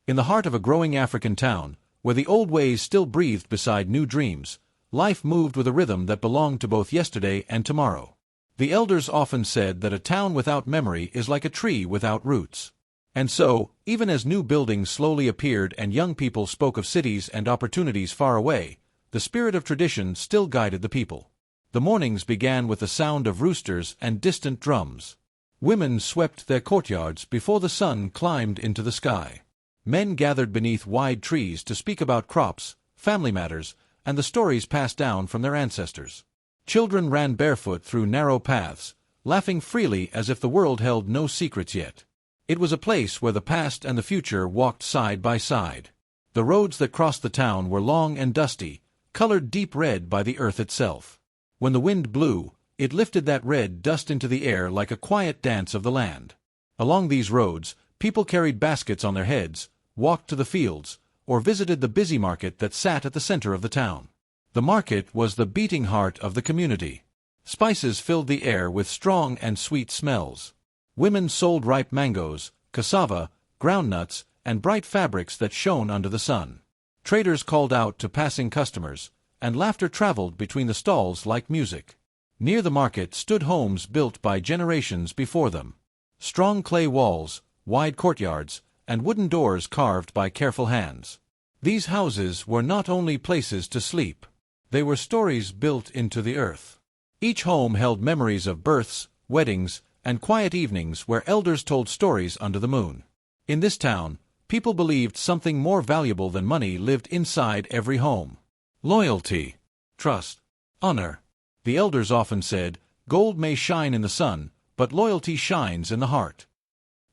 In the heart of a growing African town, where the old ways still breathed beside new dreams, life moved with a rhythm that belonged to both yesterday and tomorrow. The elders often said that a town without memory is like a tree without roots. And so, even as new buildings slowly appeared and young people spoke of cities and opportunities far away, the spirit of tradition still guided the people. The mornings began with the sound of roosters and distant drums. Women swept their courtyards before the sun climbed into the sky. Men gathered beneath wide trees to speak about crops, family matters, and the stories passed down from their ancestors. Children ran barefoot through narrow paths, laughing freely as if the world held no secrets yet. It was a place where the past and the future walked side by side. The roads that crossed the town were long and dusty, colored deep red by the earth itself. When the wind blew, it lifted that red dust into the air like a quiet dance of the land. Along these roads, people carried baskets on their heads, walked to the fields, or visited the busy market that sat at the center of the town. The market was the beating heart of the community. Spices filled the air with strong and sweet smells. Women sold ripe mangoes, cassava, groundnuts, and bright fabrics that shone under the sun. Traders called out to passing customers, and laughter traveled between the stalls like music. Near the market stood homes built by generations before them. Strong clay walls, wide courtyards, and wooden doors carved by careful hands. These houses were not only places to sleep. They were stories built into the earth. Each home held memories of births, weddings, and quiet evenings where elders told stories under the moon. In this town, people believed something more valuable than money lived inside every home. Loyalty, trust, honor. The elders often said, "Gold may shine in the sun, but loyalty shines in the heart."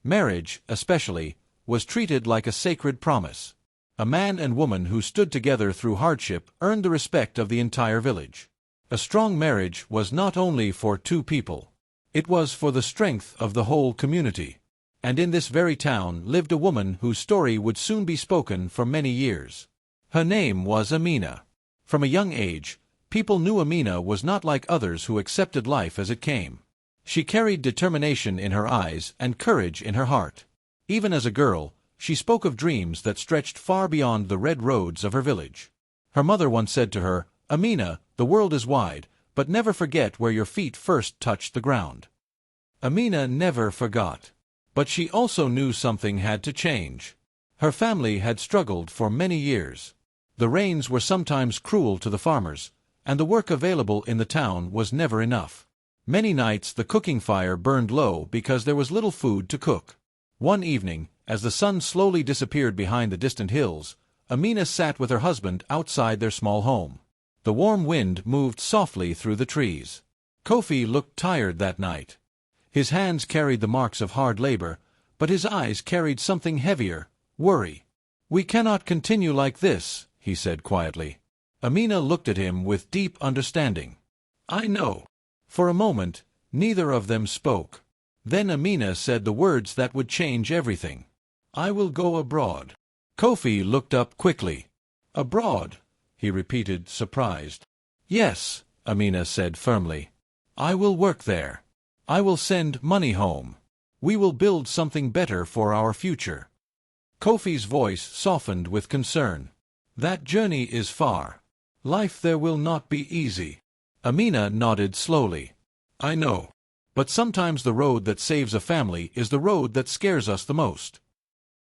Marriage, especially, was treated like a sacred promise. A man and woman who stood together through hardship earned the respect of the entire village. A strong marriage was not only for two people. It was for the strength of the whole community. And in this very town lived a woman whose story would soon be spoken for many years. Her name was Amina. From a young age, people knew Amina was not like others who accepted life as it came. She carried determination in her eyes and courage in her heart. Even as a girl, she spoke of dreams that stretched far beyond the red roads of her village. Her mother once said to her, "Amina, the world is wide, but never forget where your feet first touched the ground." Amina never forgot. But she also knew something had to change. Her family had struggled for many years. The rains were sometimes cruel to the farmers, and the work available in the town was never enough. Many nights the cooking fire burned low because there was little food to cook. One evening, as the sun slowly disappeared behind the distant hills, Amina sat with her husband outside their small home. The warm wind moved softly through the trees. Kofi looked tired that night. His hands carried the marks of hard labor, but his eyes carried something heavier, worry. "We cannot continue like this," he said quietly. Amina looked at him with deep understanding. "I know." For a moment, neither of them spoke. Then Amina said the words that would change everything. "I will go abroad." Kofi looked up quickly. "Abroad?" he repeated, surprised. "Yes," Amina said firmly. "I will work there. I will send money home. We will build something better for our future." Kofi's voice softened with concern. "That journey is far. Life there will not be easy." Amina nodded slowly. "I know. But sometimes the road that saves a family is the road that scares us the most."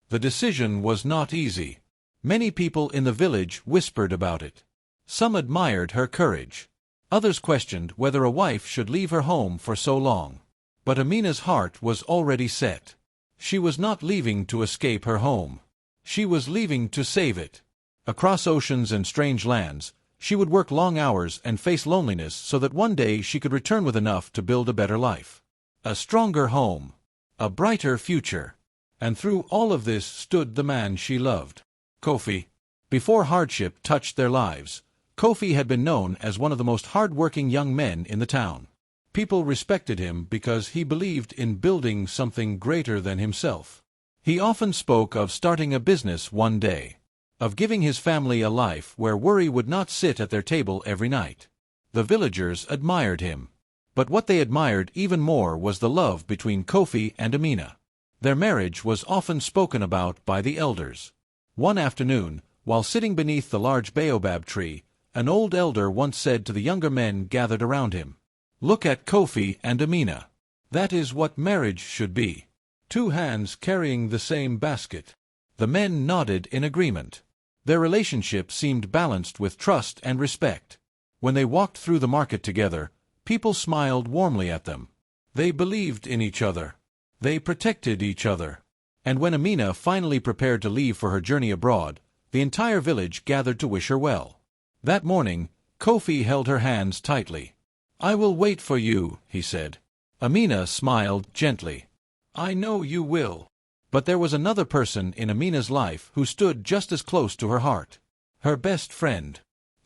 The decision was not easy. Many people in the village whispered about it. Some admired her courage. Others questioned whether a wife should leave her home for so long. But Amina's heart was already set. She was not leaving to escape her home. She was leaving to save it. Across oceans and strange lands, she would work long hours and face loneliness so that one day she could return with enough to build a better life. A stronger home. A brighter future. And through all of this stood the man she loved. Kofi. Before hardship touched their lives, Kofi had been known as one of the most hard-working young men in the town. People respected him because he believed in building something greater than himself. He often spoke of starting a business one day, of giving his family a life where worry would not sit at their table every night. The villagers admired him. But what they admired even more was the love between Kofi and Amina. Their marriage was often spoken about by the elders. One afternoon, while sitting beneath the large baobab tree, an old elder once said to the younger men gathered around him, "Look at Kofi and Amina. That is what marriage should be. Two hands carrying the same basket." The men nodded in agreement. Their relationship seemed balanced with trust and respect. When they walked through the market together, people smiled warmly at them. They believed in each other. They protected each other. And when Amina finally prepared to leave for her journey abroad, the entire village gathered to wish her well. That morning, Kofi held her hands tightly. "I will wait for you," he said. Amina smiled gently. "I know you will." But there was another person in Amina's life who stood just as close to her heart. Her best friend,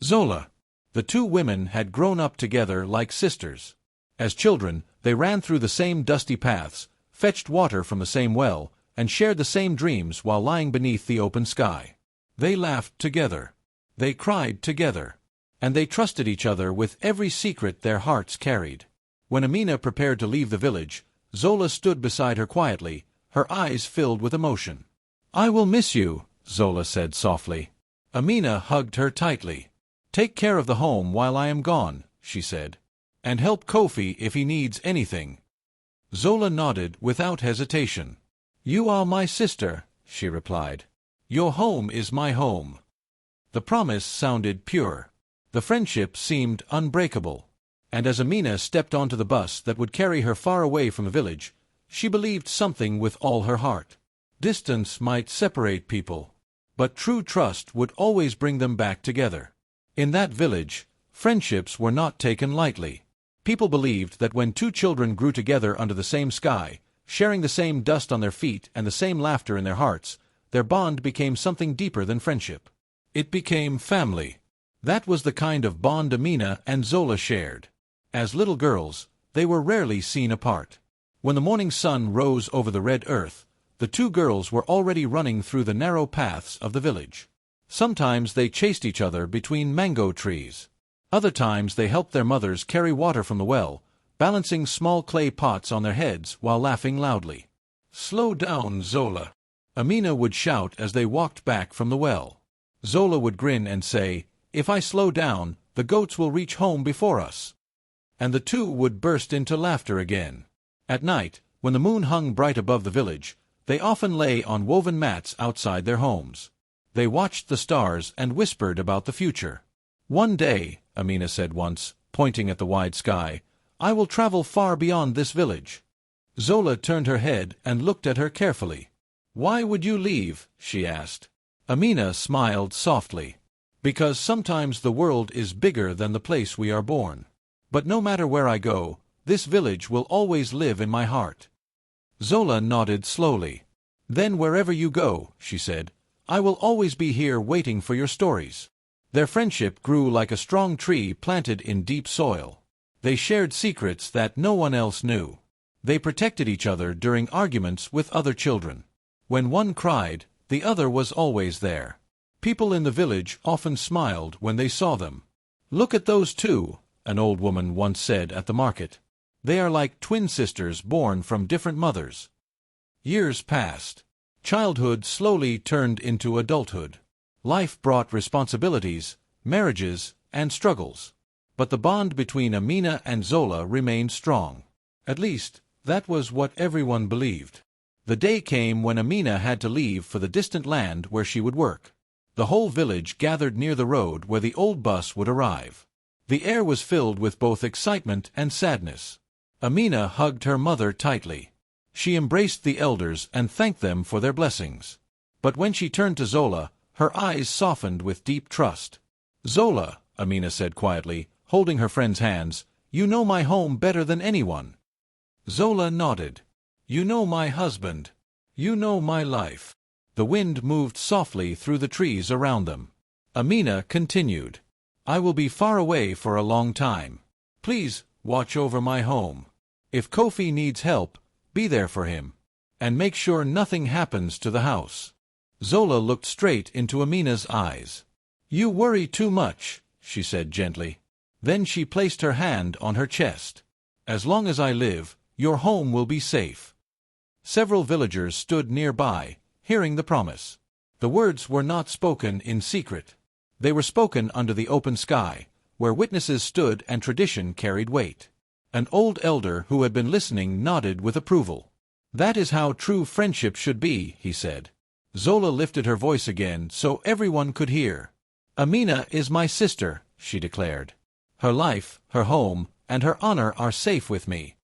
Zola. The two women had grown up together like sisters. As children, they ran through the same dusty paths, fetched water from the same well, and shared the same dreams while lying beneath the open sky. They laughed together. They cried together. And they trusted each other with every secret their hearts carried. When Amina prepared to leave the village, Zola stood beside her quietly, her eyes filled with emotion. "I will miss you," Zola said softly. Amina hugged her tightly. "Take care of the home while I am gone," she said. "And help Kofi if he needs anything." Zola nodded without hesitation. "You are my sister," she replied. "Your home is my home." The promise sounded pure. The friendship seemed unbreakable. And as Amina stepped onto the bus that would carry her far away from the village, she believed something with all her heart. Distance might separate people, but true trust would always bring them back together. In that village, friendships were not taken lightly. People believed that when two children grew together under the same sky, sharing the same dust on their feet and the same laughter in their hearts, their bond became something deeper than friendship. It became family. That was the kind of bond Amina and Zola shared. As little girls, they were rarely seen apart. When the morning sun rose over the red earth, the two girls were already running through the narrow paths of the village. Sometimes they chased each other between mango trees. Other times they helped their mothers carry water from the well, balancing small clay pots on their heads while laughing loudly. "Slow down, Zola," Amina would shout as they walked back from the well. Zola would grin and say, "If I slow down, the goats will reach home before us." And the two would burst into laughter again. At night, when the moon hung bright above the village, they often lay on woven mats outside their homes. They watched the stars and whispered about the future. "One day," Amina said once, pointing at the wide sky, "I will travel far beyond this village." Zola turned her head and looked at her carefully. "Why would you leave?" she asked. Amina smiled softly. "Because sometimes the world is bigger than the place we are born. But no matter where I go, this village will always live in my heart." Zola nodded slowly. "Then wherever you go," she said, "I will always be here waiting for your stories." Their friendship grew like a strong tree planted in deep soil. They shared secrets that no one else knew. They protected each other during arguments with other children. When one cried, the other was always there. People in the village often smiled when they saw them. "Look at those two," an old woman once said at the market. "They are like twin sisters born from different mothers." Years passed. Childhood slowly turned into adulthood. Life brought responsibilities, marriages, and struggles. But the bond between Amina and Zola remained strong. At least, that was what everyone believed. The day came when Amina had to leave for the distant land where she would work. The whole village gathered near the road where the old bus would arrive. The air was filled with both excitement and sadness. Amina hugged her mother tightly. She embraced the elders and thanked them for their blessings. But when she turned to Zola, her eyes softened with deep trust. "Zola," Amina said quietly, holding her friend's hands, "you know my home better than anyone." Zola nodded. "You know my husband. You know my life." The wind moved softly through the trees around them. Amina continued, "I will be far away for a long time. Please, watch over my home. If Kofi needs help, be there for him. And make sure nothing happens to the house." Zola looked straight into Amina's eyes. "You worry too much," she said gently. Then she placed her hand on her chest. "As long as I live, your home will be safe." Several villagers stood nearby, hearing the promise. The words were not spoken in secret. They were spoken under the open sky, where witnesses stood and tradition carried weight. An old elder who had been listening nodded with approval. "That is how true friendship should be," he said. Zola lifted her voice again so everyone could hear. "Amina is my sister," she declared. "Her life, her home, and her honor are safe with me."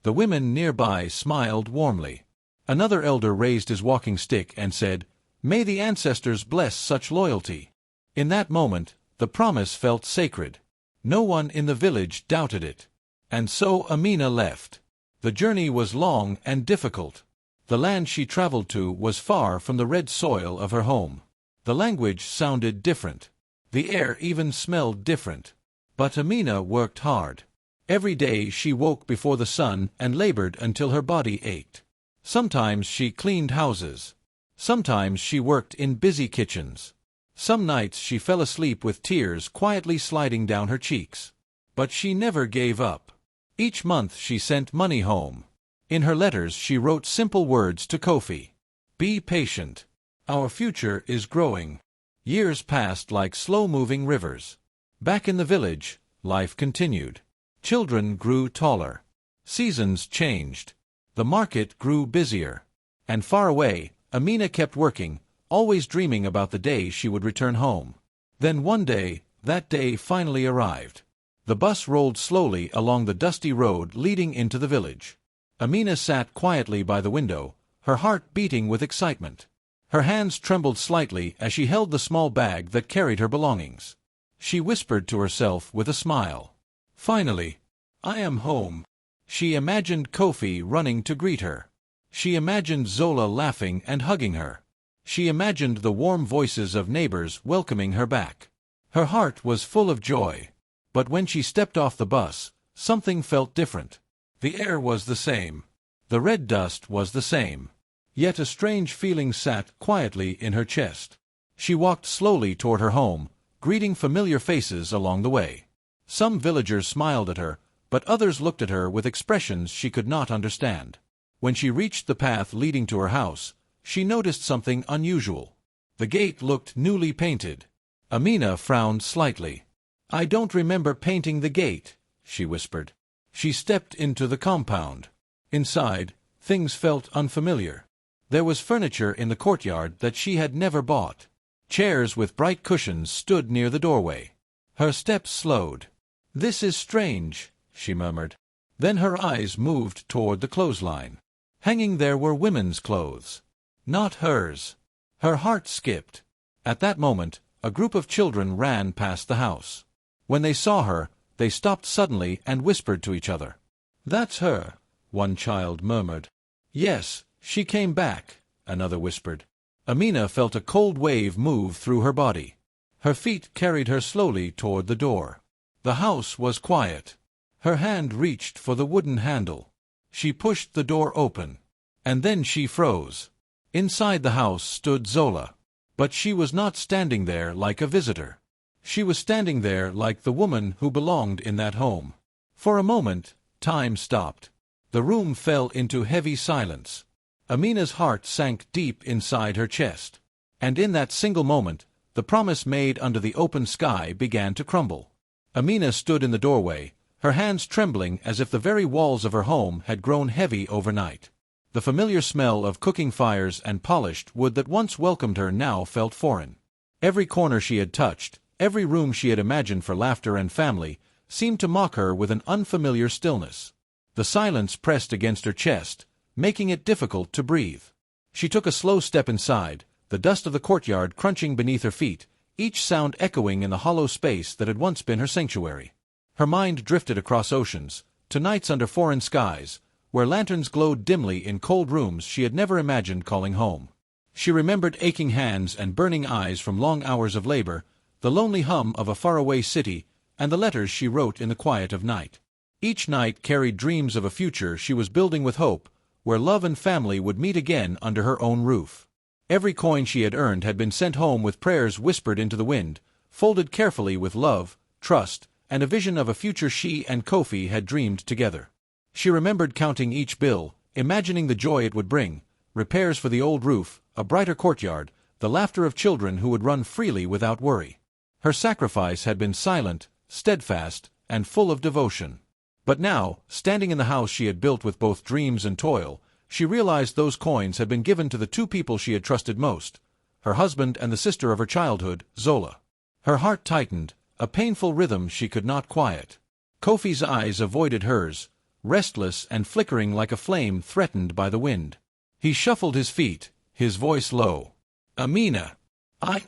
The women nearby smiled warmly. Another elder raised his walking stick and said, "May the ancestors bless such loyalty." In that moment, the promise felt sacred. No one in the village doubted it. And so Amina left. The journey was long and difficult. The land she traveled to was far from the red soil of her home. The language sounded different. The air even smelled different. But Amina worked hard. Every day she woke before the sun and labored until her body ached. Sometimes she cleaned houses. Sometimes she worked in busy kitchens. Some nights she fell asleep with tears quietly sliding down her cheeks. But she never gave up. Each month she sent money home. In her letters she wrote simple words to Kofi. "Be patient. Our future is growing." Years passed like slow-moving rivers. Back in the village, life continued. Children grew taller. Seasons changed. The market grew busier. And far away, Amina kept working, always dreaming about the day she would return home. Then one day, that day finally arrived. The bus rolled slowly along the dusty road leading into the village. Amina sat quietly by the window, her heart beating with excitement. Her hands trembled slightly as she held the small bag that carried her belongings. She whispered to herself with a smile. "Finally, I am home." She imagined Kofi running to greet her. She imagined Zola laughing and hugging her. She imagined the warm voices of neighbors welcoming her back. Her heart was full of joy. But when she stepped off the bus, something felt different. The air was the same. The red dust was the same. Yet a strange feeling sat quietly in her chest. She walked slowly toward her home, greeting familiar faces along the way. Some villagers smiled at her, but others looked at her with expressions she could not understand. When she reached the path leading to her house, she noticed something unusual. The gate looked newly painted. Amina frowned slightly. "I don't remember painting the gate," she whispered. She stepped into the compound. Inside, things felt unfamiliar. There was furniture in the courtyard that she had never bought. Chairs with bright cushions stood near the doorway. Her steps slowed. "This is strange," she murmured. Then her eyes moved toward the clothesline. Hanging there were women's clothes. Not hers. Her heart skipped. At that moment, a group of children ran past the house. When they saw her, they stopped suddenly and whispered to each other. "That's her," one child murmured. "Yes, she came back," another whispered. Amina felt a cold wave move through her body. Her feet carried her slowly toward the door. The house was quiet. Her hand reached for the wooden handle. She pushed the door open. And then she froze. Inside the house stood Zola. But she was not standing there like a visitor. She was standing there like the woman who belonged in that home. For a moment, time stopped. The room fell into heavy silence. Amina's heart sank deep inside her chest. And in that single moment, the promise made under the open sky began to crumble. Amina stood in the doorway, her hands trembling as if the very walls of her home had grown heavy overnight. The familiar smell of cooking fires and polished wood that once welcomed her now felt foreign. Every corner she had touched, every room she had imagined for laughter and family, seemed to mock her with an unfamiliar stillness. The silence pressed against her chest, making it difficult to breathe. She took a slow step inside, the dust of the courtyard crunching beneath her feet, each sound echoing in the hollow space that had once been her sanctuary. Her mind drifted across oceans, to nights under foreign skies, where lanterns glowed dimly in cold rooms she had never imagined calling home. She remembered aching hands and burning eyes from long hours of labor, the lonely hum of a faraway city, and the letters she wrote in the quiet of night. Each night carried dreams of a future she was building with hope, where love and family would meet again under her own roof. Every coin she had earned had been sent home with prayers whispered into the wind, folded carefully with love, trust, and a vision of a future she and Kofi had dreamed together. She remembered counting each bill, imagining the joy it would bring: repairs for the old roof, a brighter courtyard, the laughter of children who would run freely without worry. Her sacrifice had been silent, steadfast, and full of devotion. But now, standing in the house she had built with both dreams and toil, she realized those coins had been given to the two people she had trusted most: her husband and the sister of her childhood, Zola. Her heart tightened, a painful rhythm she could not quiet. Kofi's eyes avoided hers, restless and flickering like a flame threatened by the wind. He shuffled his feet, his voice low. "Amina,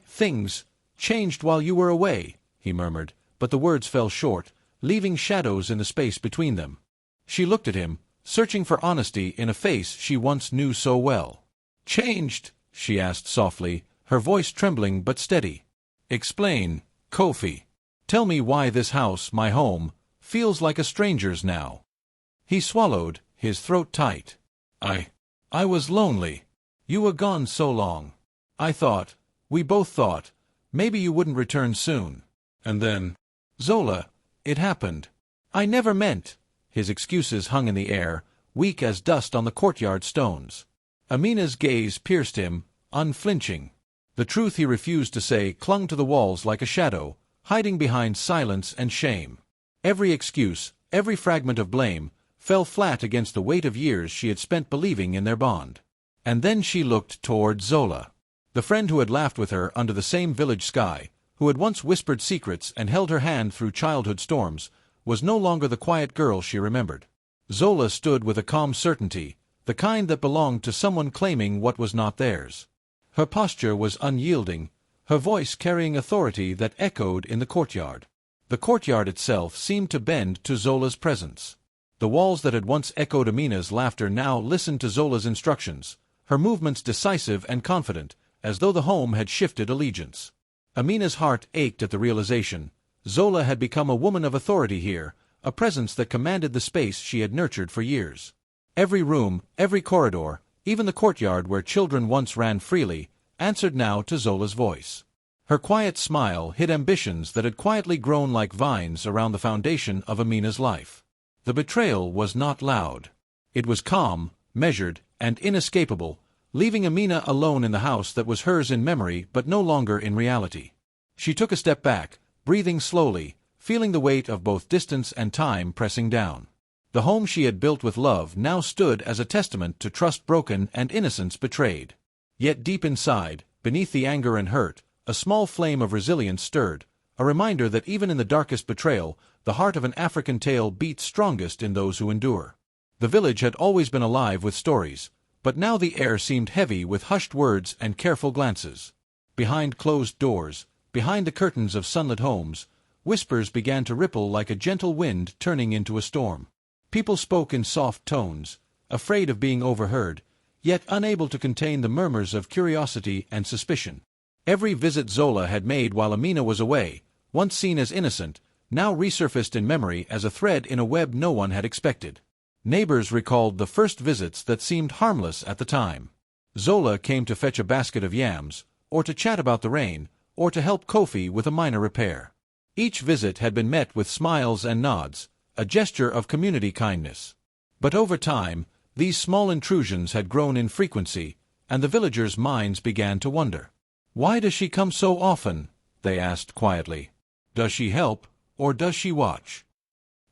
things changed while you were away," he murmured, but the words fell short, leaving shadows in the space between them. She looked at him, searching for honesty in a face she once knew so well. "Changed?" she asked softly, her voice trembling but steady. "Explain, Kofi. Tell me why this house, my home, feels like a stranger's now." He swallowed, his throat tight. I was lonely. You were gone so long. We both thought, maybe you wouldn't return soon. And then, Zola, it happened. I never meant." His excuses hung in the air, weak as dust on the courtyard stones. Amina's gaze pierced him, unflinching. The truth he refused to say clung to the walls like a shadow, hiding behind silence and shame. Every excuse, every fragment of blame, fell flat against the weight of years she had spent believing in their bond. And then she looked toward Zola. The friend who had laughed with her under the same village sky, who had once whispered secrets and held her hand through childhood storms, was no longer the quiet girl she remembered. Zola stood with a calm certainty, the kind that belonged to someone claiming what was not theirs. Her posture was unyielding, her voice carrying authority that echoed in the courtyard. The courtyard itself seemed to bend to Zola's presence. The walls that had once echoed Amina's laughter now listened to Zola's instructions, her movements decisive and confident, as though the home had shifted allegiance. Amina's heart ached at the realization. Zola had become a woman of authority here, a presence that commanded the space she had nurtured for years. Every room, every corridor, even the courtyard where children once ran freely, answered now to Zola's voice. Her quiet smile hid ambitions that had quietly grown like vines around the foundation of Amina's life. The betrayal was not loud. It was calm, measured, and inescapable, leaving Amina alone in the house that was hers in memory but no longer in reality. She took a step back, breathing slowly, feeling the weight of both distance and time pressing down. The home she had built with love now stood as a testament to trust broken and innocence betrayed. Yet deep inside, beneath the anger and hurt, a small flame of resilience stirred, a reminder that even in the darkest betrayal, the heart of an African tale beats strongest in those who endure. The village had always been alive with stories, but now the air seemed heavy with hushed words and careful glances. Behind closed doors, behind the curtains of sunlit homes, whispers began to ripple like a gentle wind turning into a storm. People spoke in soft tones, afraid of being overheard, yet unable to contain the murmurs of curiosity and suspicion. Every visit Zola had made while Amina was away, once seen as innocent, now resurfaced in memory as a thread in a web no one had expected. Neighbors recalled the first visits that seemed harmless at the time. Zola came to fetch a basket of yams, or to chat about the rain, or to help Kofi with a minor repair. Each visit had been met with smiles and nods, a gesture of community kindness. But over time, these small intrusions had grown in frequency, and the villagers' minds began to wonder. "Why does she come so often?" they asked quietly. "Does she help, or does she watch?"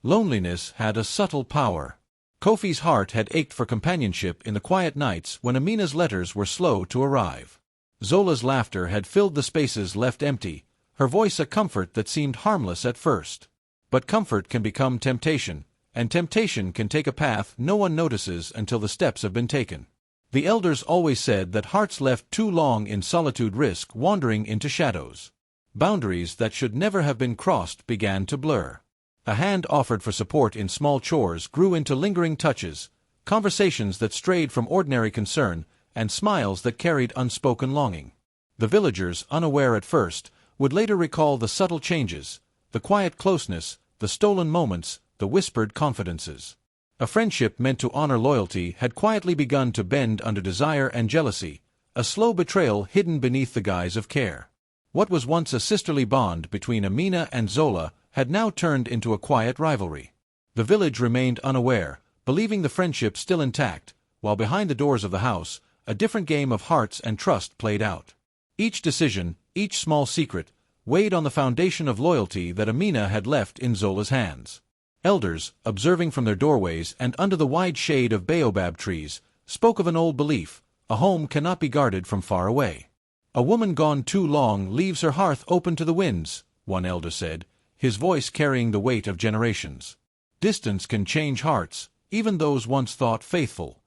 Loneliness had a subtle power. Kofi's heart had ached for companionship in the quiet nights when Amina's letters were slow to arrive. Zola's laughter had filled the spaces left empty, her voice a comfort that seemed harmless at first. But comfort can become temptation, and temptation can take a path no one notices until the steps have been taken. The elders always said that hearts left too long in solitude risk wandering into shadows. Boundaries that should never have been crossed began to blur. A hand offered for support in small chores grew into lingering touches, conversations that strayed from ordinary concern, and smiles that carried unspoken longing. The villagers, unaware at first, would later recall the subtle changes, the quiet closeness, the stolen moments, the whispered confidences. A friendship meant to honor loyalty had quietly begun to bend under desire and jealousy, a slow betrayal hidden beneath the guise of care. What was once a sisterly bond between Amina and Zola had now turned into a quiet rivalry. The village remained unaware, believing the friendship still intact, while behind the doors of the house, a different game of hearts and trust played out. Each decision, each small secret, weighed on the foundation of loyalty that Amina had left in Zola's hands. Elders, observing from their doorways and under the wide shade of baobab trees, spoke of an old belief: a home cannot be guarded from far away. A woman gone too long leaves her hearth open to the winds, one elder said, his voice carrying the weight of generations. Distance can change hearts, even those once thought faithful.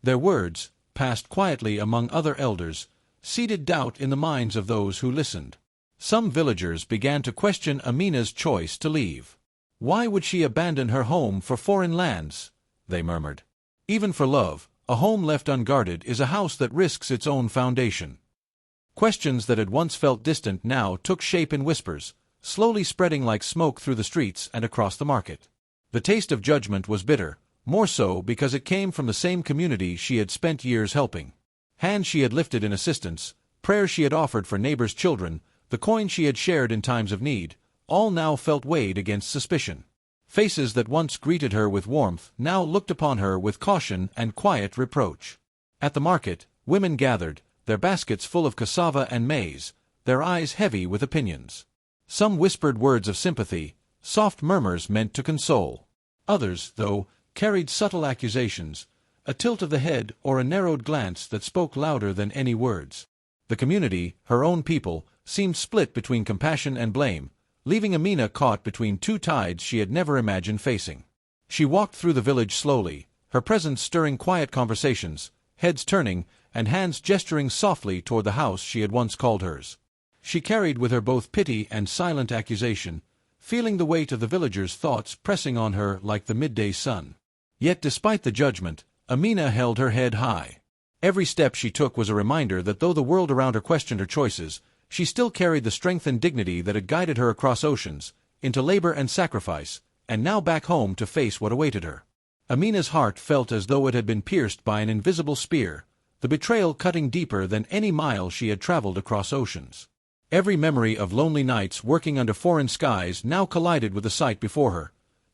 Their words, passed quietly among other elders, seeded doubt in the minds of those who listened. Some villagers began to question Amina's choice to leave. Why would she abandon her home for foreign lands? They murmured. Even for love, a home left unguarded is a house that risks its own foundation. Questions that had once felt distant now took shape in whispers, slowly spreading like smoke through the streets and across the market. The taste of judgment was bitter, more so because it came from the same community she had spent years helping. Hands she had lifted in assistance, prayers she had offered for neighbors' children, the coins she had shared in times of need, all now felt weighed against suspicion. Faces that once greeted her with warmth now looked upon her with caution and quiet reproach. At the market, women gathered, their baskets full of cassava and maize, their eyes heavy with opinions. Some whispered words of sympathy, soft murmurs meant to console. Others, though, carried subtle accusations, a tilt of the head or a narrowed glance that spoke louder than any words. The community, her own people, seemed split between compassion and blame, leaving Amina caught between two tides she had never imagined facing. She walked through the village slowly, her presence stirring quiet conversations, heads turning, and hands gesturing softly toward the house she had once called hers. She carried with her both pity and silent accusation, feeling the weight of the villagers' thoughts pressing on her like the midday sun. Yet despite the judgment, Amina held her head high. Every step she took was a reminder that though the world around her questioned her choices, she still carried the strength and dignity that had guided her across oceans, into labor and sacrifice, and now back home to face what awaited her. Amina's heart felt as though it had been pierced by an invisible spear, the betrayal cutting deeper than any mile she had traveled across oceans. Every memory of lonely nights working under foreign skies now collided with the sight before her.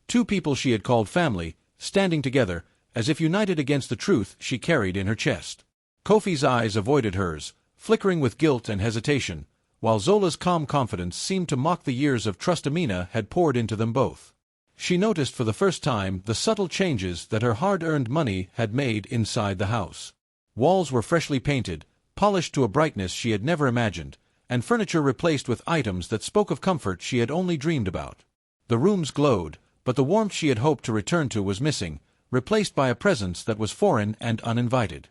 Two people she had called family, standing together, as if united against the truth she carried in her chest. Kofi's eyes avoided hers, flickering with guilt and hesitation, while Zola's calm confidence seemed to mock the years of trust Amina had poured into them both. She noticed for the first time the subtle changes that her hard-earned money had made inside the house. Walls were freshly painted, polished to a brightness she had never imagined, and furniture replaced with items that spoke of comfort she had only dreamed about. The rooms glowed, but the warmth she had hoped to return to was missing, replaced by a presence that was foreign and uninvited.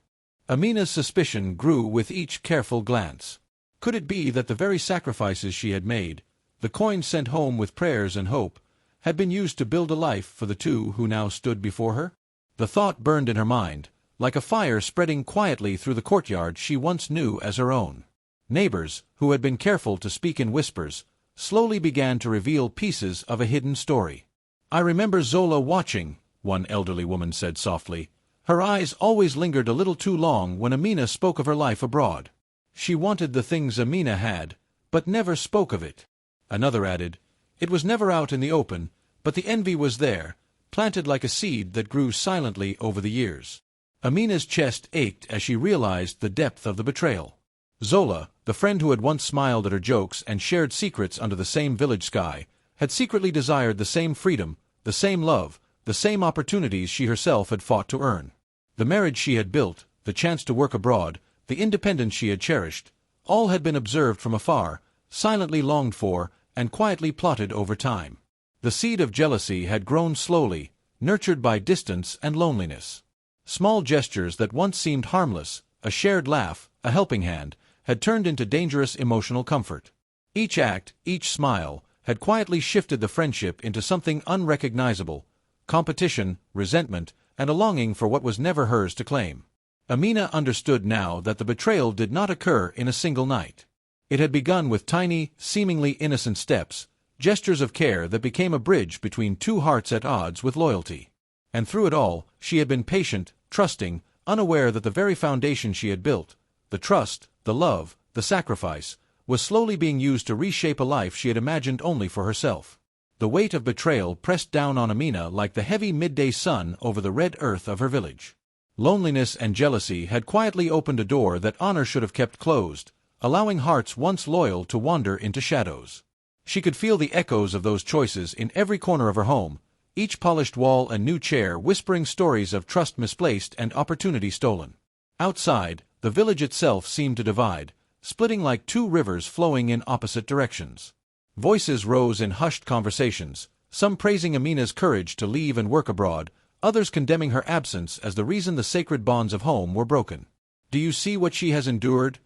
Amina's suspicion grew with each careful glance. Could it be that the very sacrifices she had made, the coins sent home with prayers and hope, had been used to build a life for the two who now stood before her? The thought burned in her mind, like a fire spreading quietly through the courtyard she once knew as her own. Neighbors, who had been careful to speak in whispers, slowly began to reveal pieces of a hidden story. "I remember Zola watching," one elderly woman said softly. Her eyes always lingered a little too long when Amina spoke of her life abroad. She wanted the things Amina had, but never spoke of it. Another added, "It was never out in the open, but the envy was there, planted like a seed that grew silently over the years." Amina's chest ached as she realized the depth of the betrayal. Zola, the friend who had once smiled at her jokes and shared secrets under the same village sky, had secretly desired the same freedom, the same love, the same opportunities she herself had fought to earn. The marriage she had built, the chance to work abroad, the independence she had cherished, all had been observed from afar, silently longed for, and quietly plotted over time. The seed of jealousy had grown slowly, nurtured by distance and loneliness. Small gestures that once seemed harmless, a shared laugh, a helping hand, had turned into dangerous emotional comfort. Each act, each smile, had quietly shifted the friendship into something unrecognizable: competition, resentment, and a longing for what was never hers to claim. Amina understood now that the betrayal did not occur in a single night. It had begun with tiny, seemingly innocent steps, gestures of care that became a bridge between two hearts at odds with loyalty. And through it all, she had been patient, trusting, unaware that the very foundation she had built, the trust, the love, the sacrifice, was slowly being used to reshape a life she had imagined only for herself. The weight of betrayal pressed down on Amina like the heavy midday sun over the red earth of her village. Loneliness and jealousy had quietly opened a door that honor should have kept closed, allowing hearts once loyal to wander into shadows. She could feel the echoes of those choices in every corner of her home, each polished wall and new chair whispering stories of trust misplaced and opportunity stolen. Outside, the village itself seemed to divide, splitting like two rivers flowing in opposite directions. Voices rose in hushed conversations, some praising Amina's courage to leave and work abroad, others condemning her absence as the reason the sacred bonds of home were broken. "Do you see what she has endured?"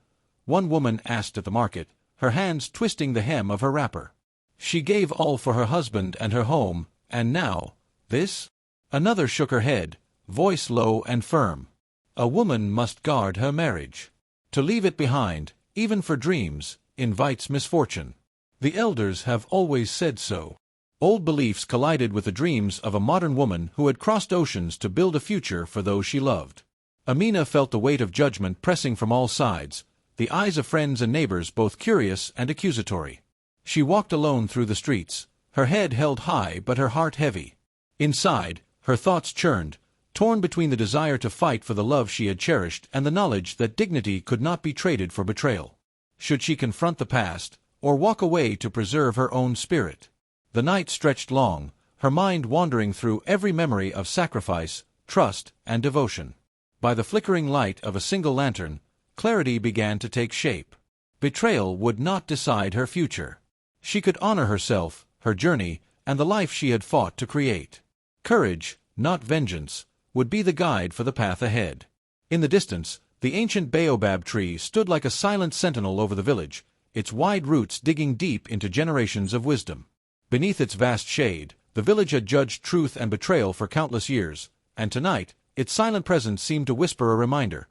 one woman asked at the market, her hands twisting the hem of her wrapper. "She gave all for her husband and her home, and now, this?" Another shook her head, voice low and firm. "A woman must guard her marriage. To leave it behind, even for dreams, invites misfortune. The elders have always said so." Old beliefs collided with the dreams of a modern woman who had crossed oceans to build a future for those she loved. Amina felt the weight of judgment pressing from all sides, the eyes of friends and neighbors both curious and accusatory. She walked alone through the streets, her head held high but her heart heavy. Inside, her thoughts churned, torn between the desire to fight for the love she had cherished and the knowledge that dignity could not be traded for betrayal. Should she confront the past, or walk away to preserve her own spirit? The night stretched long, her mind wandering through every memory of sacrifice, trust, and devotion. By the flickering light of a single lantern, clarity began to take shape. Betrayal would not decide her future. She could honor herself, her journey, and the life she had fought to create. Courage, not vengeance, would be the guide for the path ahead. In the distance, the ancient baobab tree stood like a silent sentinel over the village, its wide roots digging deep into generations of wisdom. Beneath its vast shade, the village had judged truth and betrayal for countless years, and tonight, its silent presence seemed to whisper a reminder.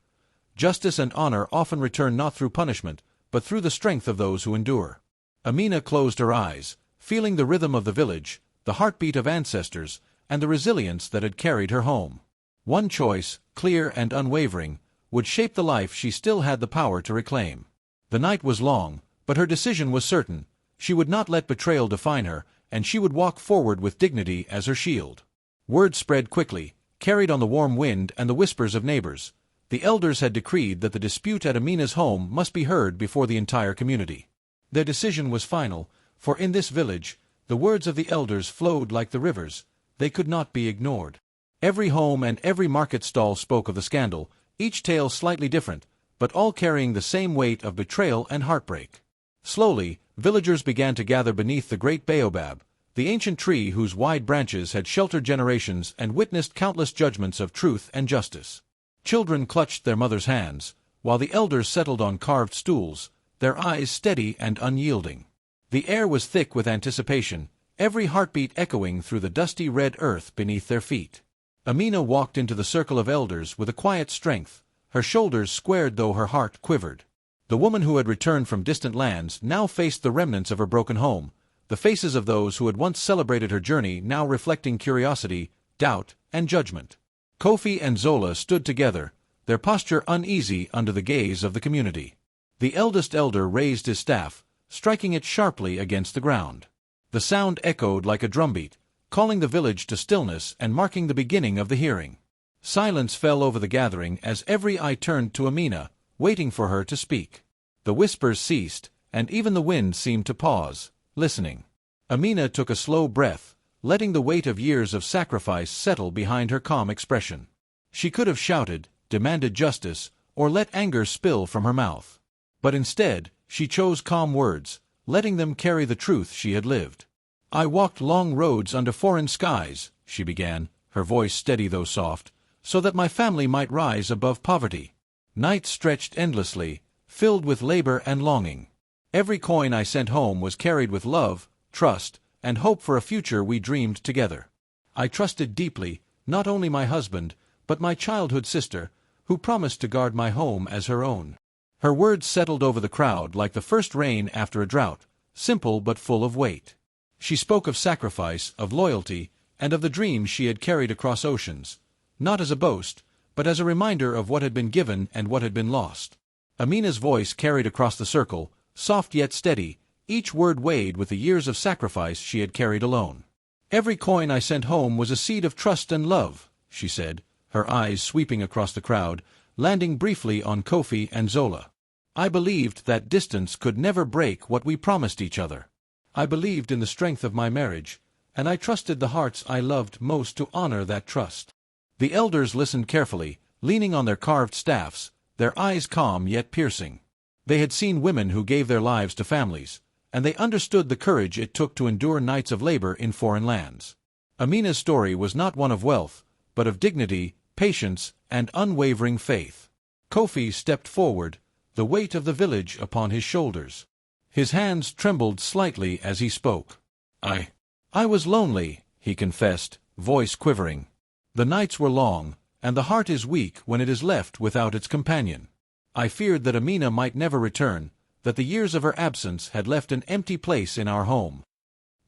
Justice and honor often return not through punishment, but through the strength of those who endure. Amina closed her eyes, feeling the rhythm of the village, the heartbeat of ancestors, and the resilience that had carried her home. One choice, clear and unwavering, would shape the life she still had the power to reclaim. The night was long, but her decision was certain. She would not let betrayal define her, and she would walk forward with dignity as her shield. Word spread quickly, carried on the warm wind and the whispers of neighbors. The elders had decreed that the dispute at Amina's home must be heard before the entire community. Their decision was final, for in this village, the words of the elders flowed like the rivers. They could not be ignored. Every home and every market stall spoke of the scandal, each tale slightly different, but all carrying the same weight of betrayal and heartbreak. Slowly, villagers began to gather beneath the great baobab, the ancient tree whose wide branches had sheltered generations and witnessed countless judgments of truth and justice. Children clutched their mothers' hands, while the elders settled on carved stools, their eyes steady and unyielding. The air was thick with anticipation, every heartbeat echoing through the dusty red earth beneath their feet. Amina walked into the circle of elders with a quiet strength, her shoulders squared though her heart quivered. The woman who had returned from distant lands now faced the remnants of her broken home, the faces of those who had once celebrated her journey now reflecting curiosity, doubt, and judgment. Kofi and Zola stood together, their posture uneasy under the gaze of the community. The eldest elder raised his staff, striking it sharply against the ground. The sound echoed like a drumbeat, calling the village to stillness and marking the beginning of the hearing. Silence fell over the gathering as every eye turned to Amina, waiting for her to speak. The whispers ceased, and even the wind seemed to pause, listening. Amina took a slow breath, letting the weight of years of sacrifice settle behind her calm expression. She could have shouted, demanded justice, or let anger spill from her mouth. But instead, she chose calm words, letting them carry the truth she had lived. "I walked long roads under foreign skies," she began, her voice steady though soft, "so that my family might rise above poverty. Nights stretched endlessly, filled with labor and longing. Every coin I sent home was carried with love, trust, and hope for a future we dreamed together. I trusted deeply, not only my husband, but my childhood sister, who promised to guard my home as her own." Her words settled over the crowd like the first rain after a drought, simple but full of weight. She spoke of sacrifice, of loyalty, and of the dreams she had carried across oceans, not as a boast, but as a reminder of what had been given and what had been lost. Amina's voice carried across the circle, soft yet steady, each word weighed with the years of sacrifice she had carried alone. "Every coin I sent home was a seed of trust and love," she said, her eyes sweeping across the crowd, landing briefly on Kofi and Zola. "I believed that distance could never break what we promised each other. I believed in the strength of my marriage, and I trusted the hearts I loved most to honor that trust." The elders listened carefully, leaning on their carved staffs, their eyes calm yet piercing. They had seen women who gave their lives to families, and they understood the courage it took to endure nights of labor in foreign lands. Amina's story was not one of wealth, but of dignity, patience, and unwavering faith. Kofi stepped forward, the weight of the village upon his shoulders. His hands trembled slightly as he spoke. I was lonely," he confessed, voice quivering. "The nights were long, and the heart is weak when it is left without its companion. I feared that Amina might never return, that the years of her absence had left an empty place in our home."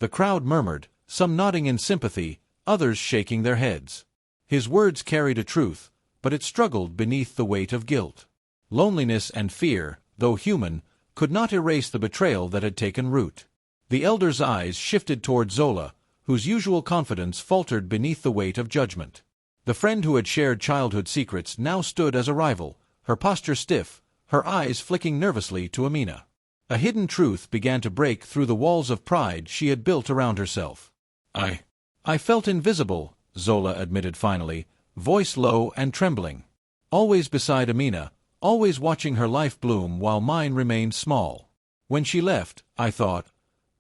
The crowd murmured, some nodding in sympathy, others shaking their heads. His words carried a truth, but it struggled beneath the weight of guilt. Loneliness and fear, though human, could not erase the betrayal that had taken root. The elder's eyes shifted toward Zola, whose usual confidence faltered beneath the weight of judgment. The friend who had shared childhood secrets now stood as a rival, her posture stiff, her eyes flicking nervously to Amina. A hidden truth began to break through the walls of pride she had built around herself. I felt invisible," Zola admitted finally, voice low and trembling. "Always beside Amina, always watching her life bloom while mine remained small. When she left, I thought,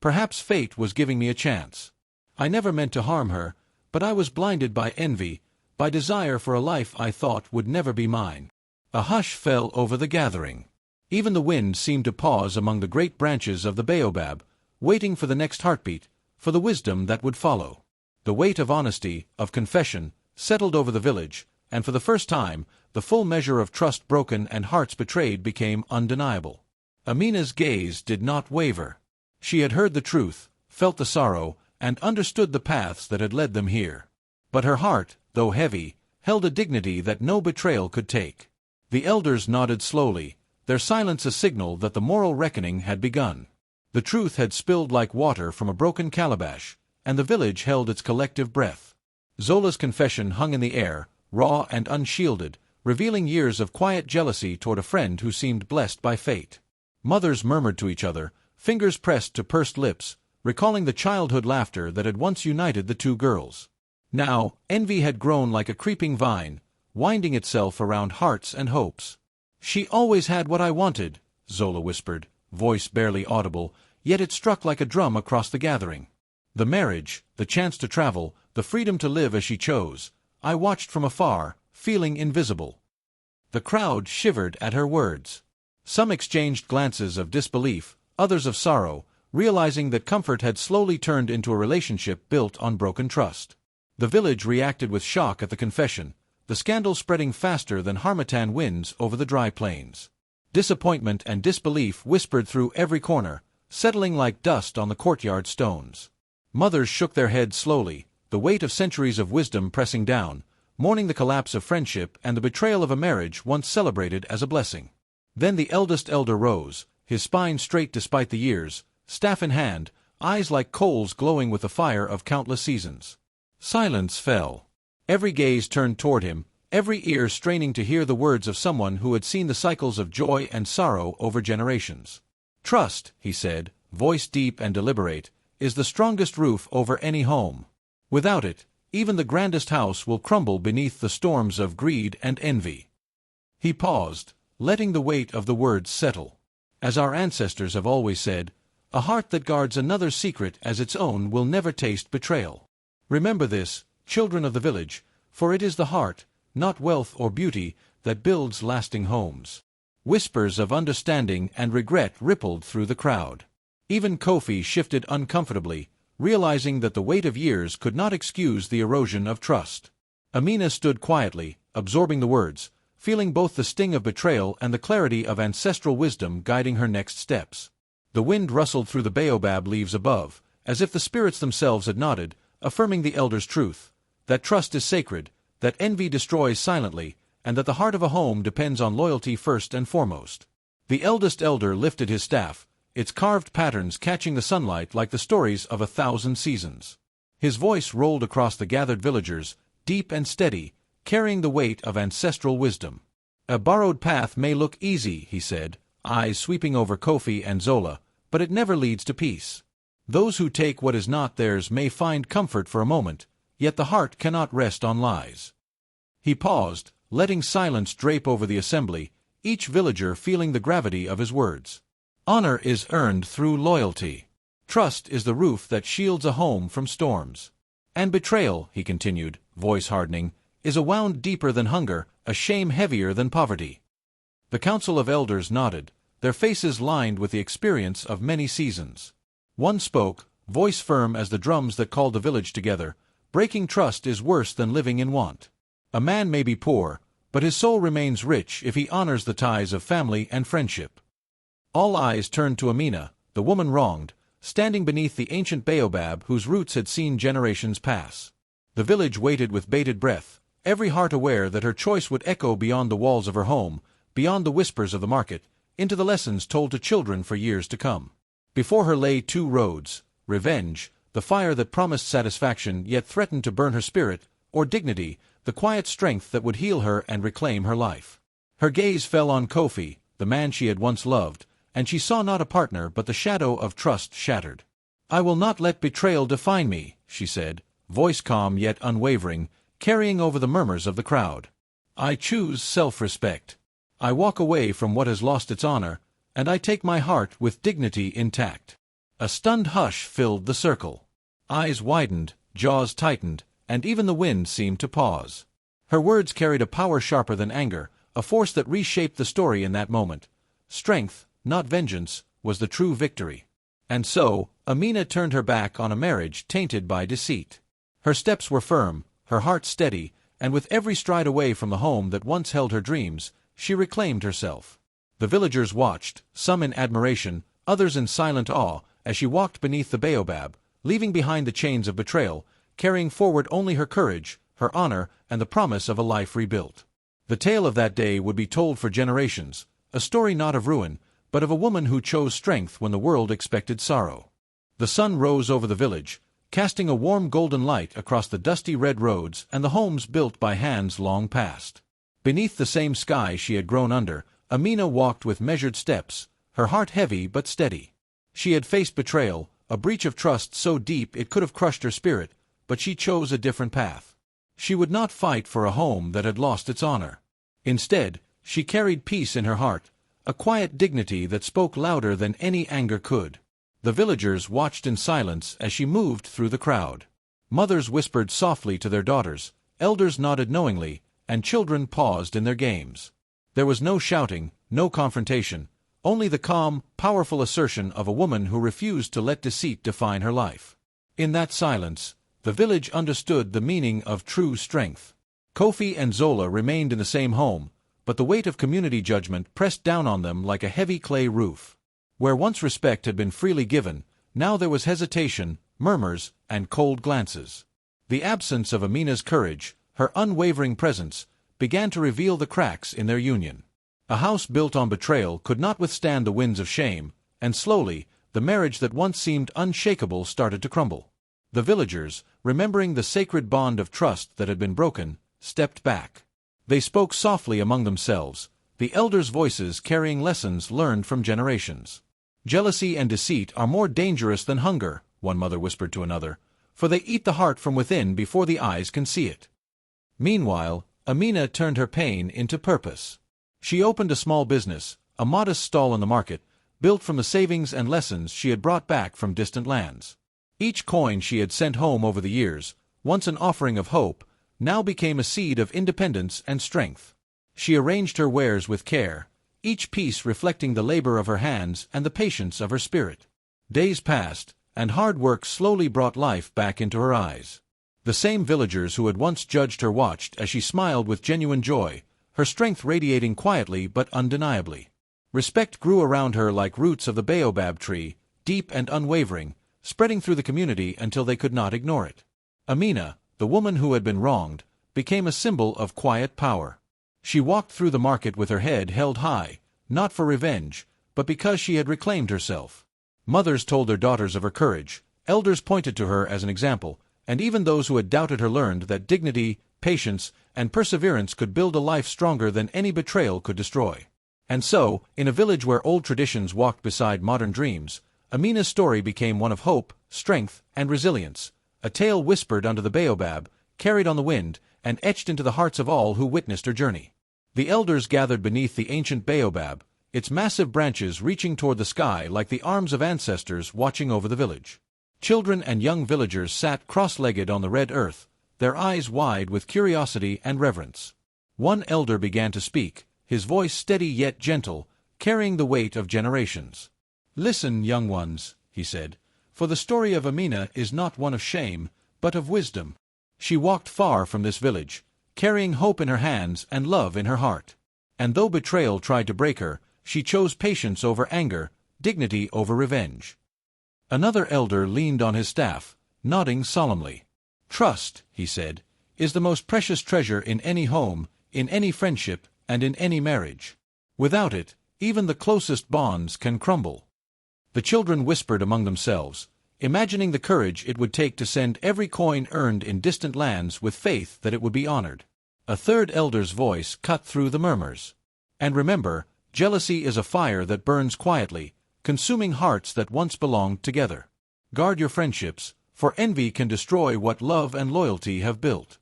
perhaps fate was giving me a chance. I never meant to harm her, but I was blinded by envy, by desire for a life I thought would never be mine." A hush fell over the gathering. Even the wind seemed to pause among the great branches of the baobab, waiting for the next heartbeat, for the wisdom that would follow. The weight of honesty, of confession, settled over the village, and for the first time, the full measure of trust broken and hearts betrayed became undeniable. Amina's gaze did not waver. She had heard the truth, felt the sorrow, and understood the paths that had led them here. But her heart, though heavy, held a dignity that no betrayal could take. The elders nodded slowly, their silence a signal that the moral reckoning had begun. The truth had spilled like water from a broken calabash, and the village held its collective breath. Zola's confession hung in the air, raw and unshielded, revealing years of quiet jealousy toward a friend who seemed blessed by fate. Mothers murmured to each other, fingers pressed to pursed lips, recalling the childhood laughter that had once united the two girls. Now, envy had grown like a creeping vine, winding itself around hearts and hopes. "She always had what I wanted," Zola whispered, voice barely audible, yet it struck like a drum across the gathering. "The marriage, the chance to travel, the freedom to live as she chose. I watched from afar, feeling invisible." The crowd shivered at her words. Some exchanged glances of disbelief, others of sorrow, realizing that comfort had slowly turned into a relationship built on broken trust. The village reacted with shock at the confession, the scandal spreading faster than harmattan winds over the dry plains. Disappointment and disbelief whispered through every corner, settling like dust on the courtyard stones. Mothers shook their heads slowly, the weight of centuries of wisdom pressing down, mourning the collapse of friendship and the betrayal of a marriage once celebrated as a blessing. Then the eldest elder rose, his spine straight despite the years, staff in hand, eyes like coals glowing with the fire of countless seasons. Silence fell. Every gaze turned toward him, every ear straining to hear the words of someone who had seen the cycles of joy and sorrow over generations. "Trust," he said, voice deep and deliberate, "is the strongest roof over any home. Without it, even the grandest house will crumble beneath the storms of greed and envy." He paused, letting the weight of the words settle. "As our ancestors have always said, a heart that guards another's secret as its own will never taste betrayal. Remember this, children of the village, for it is the heart, not wealth or beauty, that builds lasting homes." Whispers of understanding and regret rippled through the crowd. Even Kofi shifted uncomfortably, realizing that the weight of years could not excuse the erosion of trust. Amina stood quietly, absorbing the words, feeling both the sting of betrayal and the clarity of ancestral wisdom guiding her next steps. The wind rustled through the baobab leaves above, as if the spirits themselves had nodded, affirming the elder's truth, that trust is sacred, that envy destroys silently, and that the heart of a home depends on loyalty first and foremost. The eldest elder lifted his staff, its carved patterns catching the sunlight like the stories of 1,000 seasons. His voice rolled across the gathered villagers, deep and steady, carrying the weight of ancestral wisdom. A borrowed path may look easy, he said, eyes sweeping over Kofi and Zola, but it never leads to peace. Those who take what is not theirs may find comfort for a moment, yet the heart cannot rest on lies. He paused, letting silence drape over the assembly, each villager feeling the gravity of his words. Honor is earned through loyalty. Trust is the roof that shields a home from storms. And betrayal, he continued, voice hardening, is a wound deeper than hunger, a shame heavier than poverty. The council of elders nodded, their faces lined with the experience of many seasons. One spoke, voice firm as the drums that called the village together, breaking trust is worse than living in want. A man may be poor, but his soul remains rich if he honors the ties of family and friendship. All eyes turned to Amina, the woman wronged, standing beneath the ancient baobab whose roots had seen generations pass. The village waited with bated breath, every heart aware that her choice would echo beyond the walls of her home, beyond the whispers of the market, into the lessons told to children for years to come. Before her lay two roads: revenge, the fire that promised satisfaction yet threatened to burn her spirit, or dignity, the quiet strength that would heal her and reclaim her life. Her gaze fell on Kofi, the man she had once loved, and she saw not a partner but the shadow of trust shattered. "I will not let betrayal define me," she said, voice calm yet unwavering, carrying over the murmurs of the crowd. "I choose self-respect. I walk away from what has lost its honor, and I take my heart with dignity intact." A stunned hush filled the circle. Eyes widened, jaws tightened, and even the wind seemed to pause. Her words carried a power sharper than anger, a force that reshaped the story in that moment. Strength, not vengeance, was the true victory. And so, Amina turned her back on a marriage tainted by deceit. Her steps were firm, her heart steady, and with every stride away from the home that once held her dreams, she reclaimed herself. The villagers watched, some in admiration, others in silent awe, as she walked beneath the baobab, leaving behind the chains of betrayal, carrying forward only her courage, her honor, and the promise of a life rebuilt. The tale of that day would be told for generations, a story not of ruin, but of a woman who chose strength when the world expected sorrow. The sun rose over the village, casting a warm golden light across the dusty red roads and the homes built by hands long past. Beneath the same sky she had grown under, Amina walked with measured steps, her heart heavy but steady. She had faced betrayal, a breach of trust so deep it could have crushed her spirit, but she chose a different path. She would not fight for a home that had lost its honor. Instead, she carried peace in her heart, a quiet dignity that spoke louder than any anger could. The villagers watched in silence as she moved through the crowd. Mothers whispered softly to their daughters, elders nodded knowingly, and children paused in their games. There was no shouting, no confrontation, only the calm, powerful assertion of a woman who refused to let deceit define her life. In that silence, the village understood the meaning of true strength. Kofi and Zola remained in the same home, but the weight of community judgment pressed down on them like a heavy clay roof. Where once respect had been freely given, now there was hesitation, murmurs, and cold glances. The absence of Amina's courage, her unwavering presence, began to reveal the cracks in their union. A house built on betrayal could not withstand the winds of shame, and slowly, the marriage that once seemed unshakable started to crumble. The villagers, remembering the sacred bond of trust that had been broken, stepped back. They spoke softly among themselves, the elders' voices carrying lessons learned from generations. "Jealousy and deceit are more dangerous than hunger," one mother whispered to another, "for they eat the heart from within before the eyes can see it." Meanwhile, Amina turned her pain into purpose. She opened a small business, a modest stall in the market, built from the savings and lessons she had brought back from distant lands. Each coin she had sent home over the years, once an offering of hope, now became a seed of independence and strength. She arranged her wares with care, each piece reflecting the labor of her hands and the patience of her spirit. Days passed, and hard work slowly brought life back into her eyes. The same villagers who had once judged her watched as she smiled with genuine joy, her strength radiating quietly but undeniably. Respect grew around her like roots of the baobab tree, deep and unwavering, spreading through the community until they could not ignore it. Amina, the woman who had been wronged, became a symbol of quiet power. She walked through the market with her head held high, not for revenge, but because she had reclaimed herself. Mothers told their daughters of her courage, elders pointed to her as an example, and even those who had doubted her learned that dignity, patience, and perseverance could build a life stronger than any betrayal could destroy. And so, in a village where old traditions walked beside modern dreams, Amina's story became one of hope, strength, and resilience, a tale whispered under the baobab, carried on the wind, and etched into the hearts of all who witnessed her journey. The elders gathered beneath the ancient baobab, its massive branches reaching toward the sky like the arms of ancestors watching over the village. Children and young villagers sat cross-legged on the red earth, their eyes wide with curiosity and reverence. One elder began to speak, his voice steady yet gentle, carrying the weight of generations. "Listen, young ones," he said, "for the story of Amina is not one of shame, but of wisdom. She walked far from this village, carrying hope in her hands and love in her heart. And though betrayal tried to break her, she chose patience over anger, dignity over revenge." Another elder leaned on his staff, nodding solemnly. "Trust," he said, "is the most precious treasure in any home, in any friendship, and in any marriage. Without it, even the closest bonds can crumble." The children whispered among themselves, imagining the courage it would take to send every coin earned in distant lands with faith that it would be honored. A third elder's voice cut through the murmurs. "And remember, jealousy is a fire that burns quietly, consuming hearts that once belonged together. Guard your friendships, for envy can destroy what love and loyalty have built."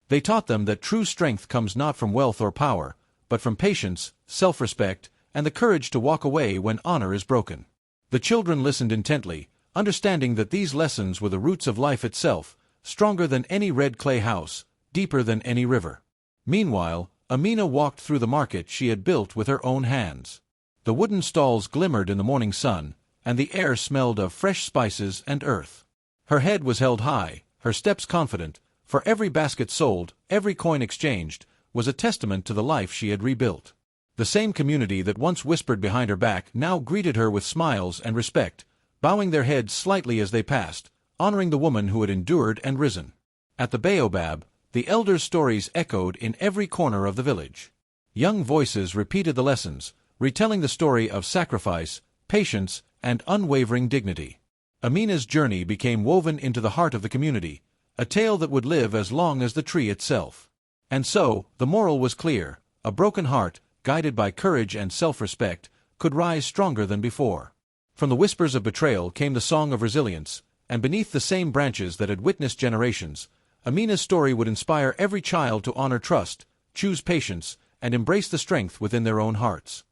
They taught them that true strength comes not from wealth or power, but from patience, self-respect, and the courage to walk away when honor is broken. The children listened intently, understanding that these lessons were the roots of life itself, stronger than any red clay house, deeper than any river. Meanwhile, Amina walked through the market she had built with her own hands. The wooden stalls glimmered in the morning sun, and the air smelled of fresh spices and earth. Her head was held high, her steps confident, for every basket sold, every coin exchanged, was a testament to the life she had rebuilt. The same community that once whispered behind her back now greeted her with smiles and respect, bowing their heads slightly as they passed, honoring the woman who had endured and risen. At the baobab, the elders' stories echoed in every corner of the village. Young voices repeated the lessons, retelling the story of sacrifice, patience, and unwavering dignity. Amina's journey became woven into the heart of the community, a tale that would live as long as the tree itself. And so, the moral was clear: a broken heart, guided by courage and self-respect, could rise stronger than before. From the whispers of betrayal came the song of resilience, and beneath the same branches that had witnessed generations, Amina's story would inspire every child to honor trust, choose patience, and embrace the strength within their own hearts.